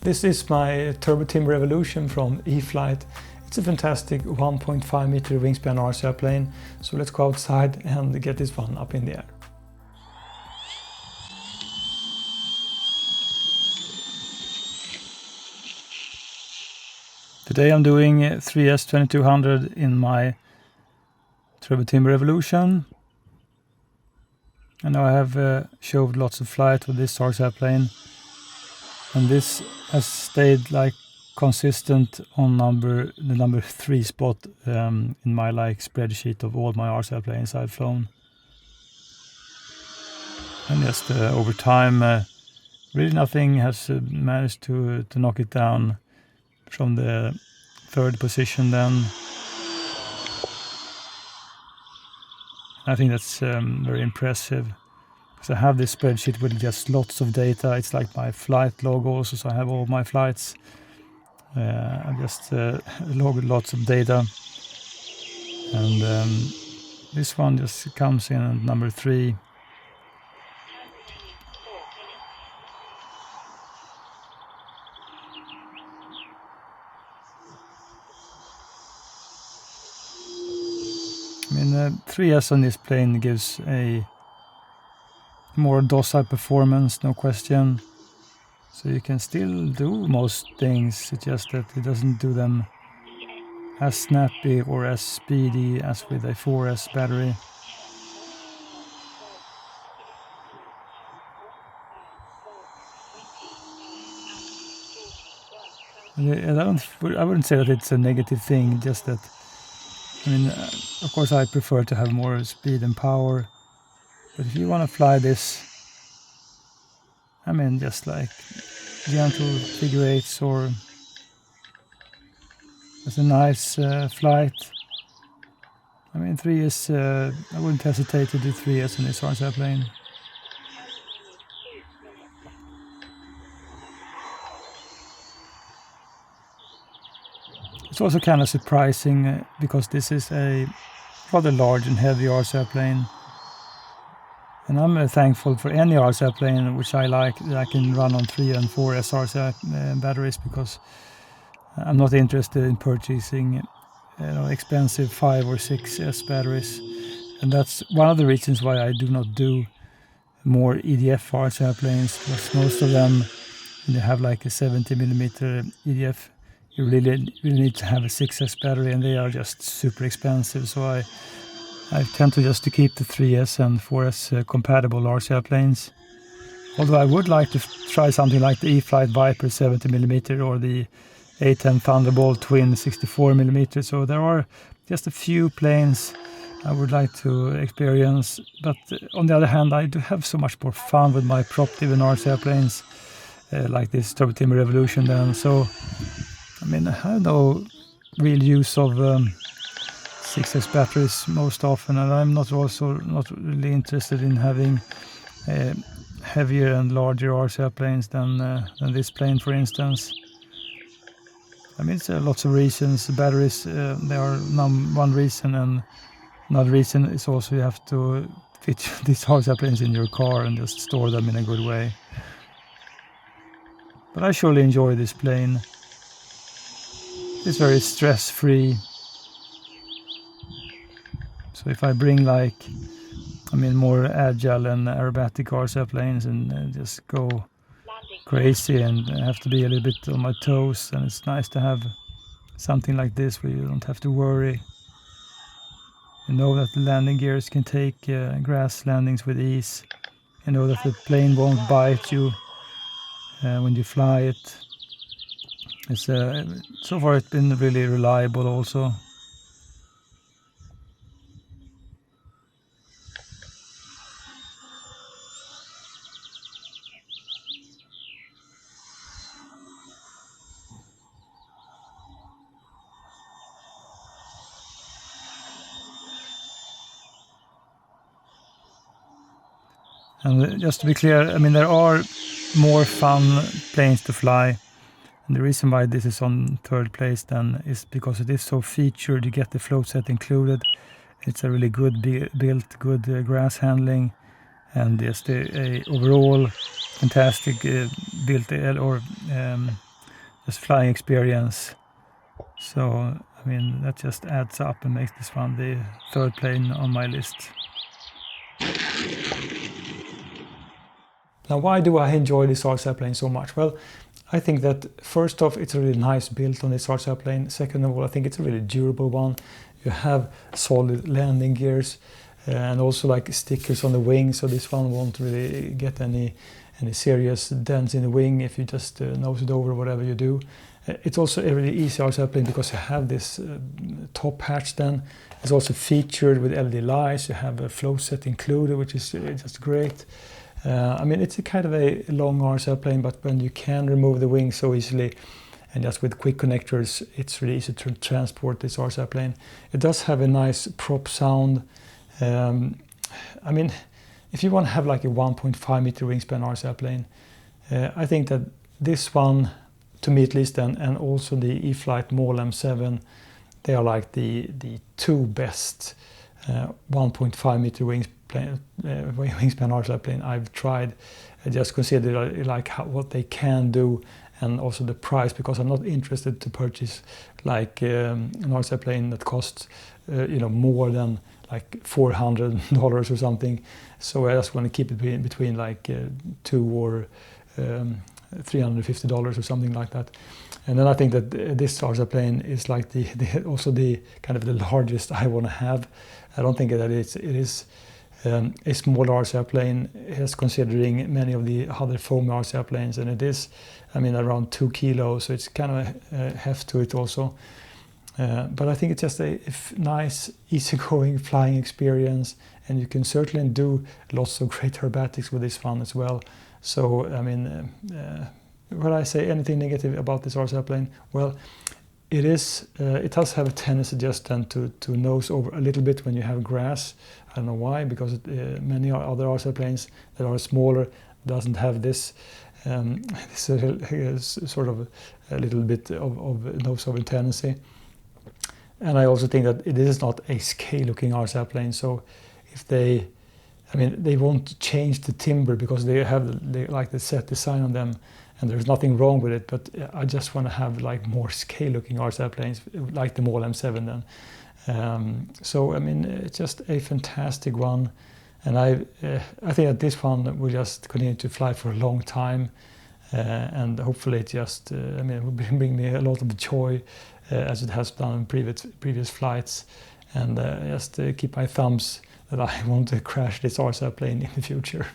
This is my Turbo Team Revolution from E-Flite. It's a fantastic 1.5 meter wingspan RC airplane. So let's go outside and get this one up in the air. Today I'm doing 3S 2200 in my Turbo Team Revolution. And now I have showed lots of flight with this RC airplane. And this has stayed like consistent on the number 3 spot in my spreadsheet of all my RC airplanes I've flown. And just over time, really nothing has managed to knock it down from the 3rd position then. I think that's very impressive. So I have this spreadsheet with just lots of data. It's like my flight log also, so I have all my flights. I just logged lots of data. And this one just comes in at number 3. I mean, 3S on this plane gives a more docile performance, no question. So you can still do most things, it's just that it doesn't do them as snappy or as speedy as with a 4S battery. And I wouldn't say that it's a negative thing, just that, I mean, of course I prefer to have more speed and power. But if you want to fly this, I mean, just like gentle figure eights or as a nice flight, I mean, 3S, I wouldn't hesitate to do 3S on this RC airplane. It's also kind of surprising because this is a rather large and heavy RC airplane. And I'm thankful for any RC airplane which I like that I can run on 3 and 4S RC batteries, because I'm not interested in purchasing expensive 5 or 6S batteries. And that's one of the reasons why I do not do more EDF RC airplanes, because most of them, when they have like a 70mm EDF, you really need to have a 6S battery, and they are just super expensive. So I tend to just to keep the 3S and 4S compatible RC airplanes. Although I would like to try something like the E-Flite Viper 70mm or the A10 Thunderbolt Twin 64mm. So there are just a few planes I would like to experience. But on the other hand, I do have so much more fun with my prop-driven RC airplanes like this Turbo Team Revolution then. So, I mean, I have no real use of 6S batteries most often, and I'm not really interested in having heavier and larger RC airplanes than this plane, for instance. I mean, it's lots of reasons. Batteries, they are one reason, and another reason is also you have to fit these RC airplanes in your car and just store them in a good way. But I surely enjoy this plane. It's very stress-free. So if I bring more agile and aerobatic RC airplanes and just go crazy and have to be a little bit on my toes, and it's nice to have something like this where you don't have to worry. You know that the landing gears can take grass landings with ease. You know that the plane won't bite you when you fly it. It's so far it's been really reliable also. And just to be clear, I mean, there are more fun planes to fly. And the reason why this is on 3rd place then is because it is so featured. You get the float set included. It's a really good built, good grass handling, and just a overall fantastic built just flying experience. So, I mean, that just adds up and makes this one the third plane on my list. Now, why do I enjoy this RC airplane so much? Well, I think that first off, it's a really nice build on this RC airplane. Second of all, I think it's a really durable one. You have solid landing gears and also like stickers on the wing, so this one won't really get any serious dents in the wing if you just nose it over, whatever you do. It's also a really easy RC airplane because you have this top hatch then. It's also featured with LED lights. You have a flow set included, which is just great. I mean, it's a kind of a long RC airplane, but when you can remove the wing so easily and just with quick connectors, it's really easy to transport this RC airplane. It does have a nice prop sound. I mean, if you want to have like a 1.5 meter wingspan RC airplane, I think that this one, to me at least, and also the E-Flite MALL M7, they are like the two best 1.5 meter wingspan RC airplane I've tried. I just consider like what they can do and also the price, because I'm not interested to purchase like an RC airplane that costs more than like $400 or something. So I just want to keep it between like $200 or $350 or something like that. And then I think that this RC airplane is like also the kind of the largest I want to have. I don't think that it is a small RC airplane, as considering many of the other foam RC airplanes, and it is, I mean, around 2 kilos, so it's kind of a heft to it also. But I think it's just a nice, easygoing flying experience, and you can certainly do lots of great aerobatics with this one as well. So, I mean, when I say anything negative about this RC airplane, well, it does have a tendency just then to nose over a little bit when you have grass. I don't know why, because many other RC airplanes that are smaller doesn't have this. This sort of a little bit of nose over tendency. And I also think that it is not a scale-looking RC airplane, so if they won't change the timber because they like the set design on them, and there's nothing wrong with it. But I just want to have like more scale-looking RC airplanes, like the MALL M7 then. So I mean, it's just a fantastic one, and I think that this one will just continue to fly for a long time, and hopefully it just will bring me a lot of joy. As it has done in previous flights, and just keep my thumbs that I want to crash this RC airplane in the future.